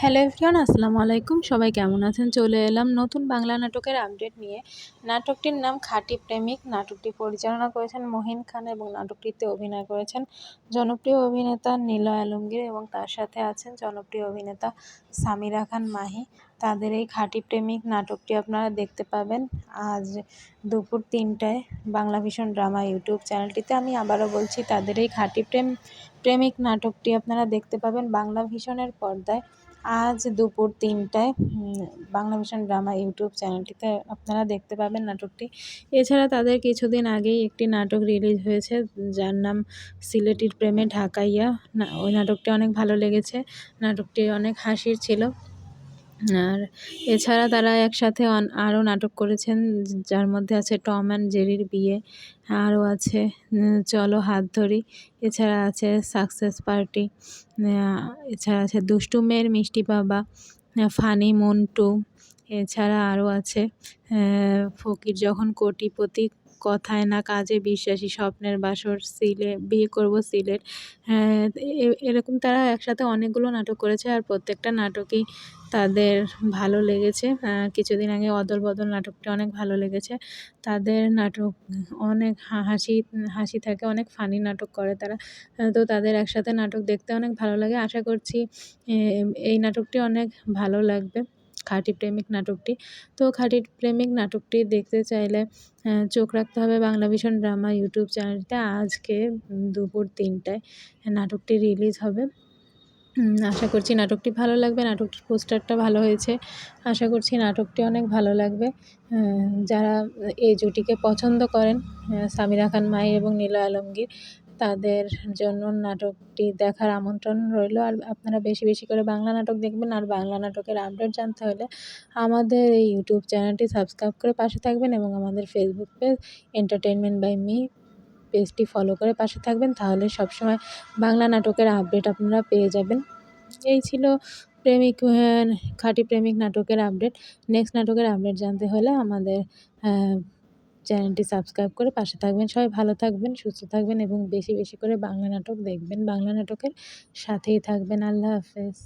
Hello everyone, আসসালামু আলাইকুম। সবাই কেমন আছেন? চলে এলাম নতুন বাংলা নাটকের আপডেট নিয়ে। নাটকটির নাম খাঁটি প্রেমিক। নাটকটি পরিচালনা করেছেন মহিন খান এবং নাটকটিতে অভিনয় করেছেন জনপ্রিয় অভিনেতা নিলয় আলমগীর এবং তার সাথে আছেন জনপ্রিয় অভিনেতা সামিরা খান মাহি। তাদের এই খাঁটি প্রেমিক নাটকটি আপনারা দেখতে পাবেন আজ দুপুর ৩টায় বাংলা ভিশন ড্রামা ইউটিউব চ্যানেলটিতে। আমি আবারও বলছি, তাদের এই খাঁটি প্রেমিক নাটকটি আপনারা দেখতে পাবেন বাংলা ভিশনের পর্দায় আজ দুপুর ৩টায় বাংলা ভিশন ড্রামা ইউটিউব চ্যানেলটিতে আপনারা দেখতে পাবেন নাটকটি। এছাড়া তাদের কিছুদিন আগেই একটি নাটক রিলিজ হয়েছে যার নাম সিলেটির প্রেমে ঢাকাইয়া। ওই নাটকটি অনেক ভালো লেগেছে, নাটকটি অনেক হাসির ছিল। আর এছাড়া তারা একসাথে আরও নাটক করেছেন যার মধ্যে আছে টম অ্যান্ড জেরির বিয়ে, আরও আছে চলো হাত ধরি, এছাড়া আছে সাকসেস পার্টি, এছাড়া আছে দুষ্টু মেয়ের মিষ্টি বাবা, ফানি মন্টু, এছাড়া আরও আছে ফকির যখন কোটিপতি, কথায় না কাজে বিশ্বাসী, স্বপ্নের বাসর, বিয়ে করব সিলেট। এরকম তারা একসাথে অনেকগুলো নাটক করেছে আর প্রত্যেকটা নাটকই তাদের ভালো লেগেছে। কিছুদিন আগে অদল বদল নাটকটি অনেক ভালো লেগেছে। তাদের নাটক অনেক হাসি থাকে, অনেক ফানি নাটক করে তারা। তো তাদের একসাথে নাটক দেখতে অনেক ভালো লাগে। আশা করছি এই নাটকটি অনেক ভালো লাগবে, খাঁটি প্রেমিক নাটকটি। তো খাঁটি প্রেমিক নাটকটি দেখতে চাইলে চোখ রাখতে হবে বাংলা ভিশন ড্রামা ইউটিউব চ্যানেলটিতে। আজকে দুপুর ৩টায় নাটকটি রিলিজ হবে। আশা করছি নাটকটি ভালো লাগবে। নাটকটির পোস্টারটা ভালো হয়েছে, আশা করছি নাটকটি অনেক ভালো লাগবে। যারা এই জুটিকে পছন্দ করেন, সামিরা খান মাহি এবং নিলয় আলমগীর, তাদের জন্য নাটকটি দেখার আমন্ত্রণ রইল। আর আপনারা বেশি বেশি করে বাংলা নাটক দেখবেন। আর বাংলা নাটকের আপডেট জানতে হলে আমাদের এই ইউটিউব চ্যানেলটি সাবস্ক্রাইব করে পাশে থাকবেন এবং আমাদের Facebook page entertainment by me পেজটি ফলো করে পাশে থাকবেন, তাহলে সবসময় বাংলা নাটকের আপডেট আপনারা পেয়ে যাবেন। এই ছিল খাঁটি প্রেমিক নাটকের আপডেট। নেক্সট নাটকের আপডেট জানতে হলে আমাদের চ্যানেলটি সাবস্ক্রাইব করে পাশে থাকবেন। সবাই ভালো থাকবেন, সুস্থ থাকবেন এবং বেশি বেশি করে বাংলা নাটক দেখবেন। বাংলা নাটকের সাথেই থাকবেন। আল্লাহ হাফেজ।